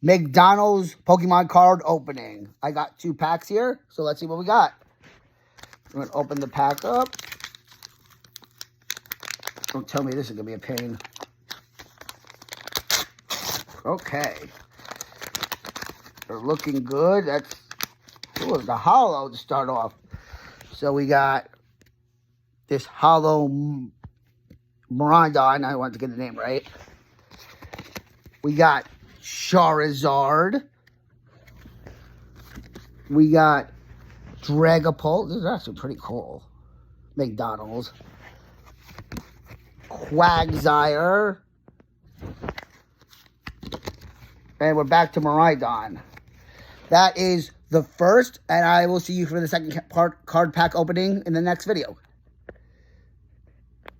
McDonald's Pokemon card opening. I got 2 packs here, so let's see what we got. I'm going to open the pack up. Don't tell me this is going to be a pain. Okay. They're looking good. That's the hollow to start off. So we got this hollow Mirandon. I want to get the name right. We got Charizard. We got Dragapult. This is actually pretty cool. McDonald's. Quagsire. And we're back to Miraidon. That is the first, and I will see you for the second card pack opening in the next video.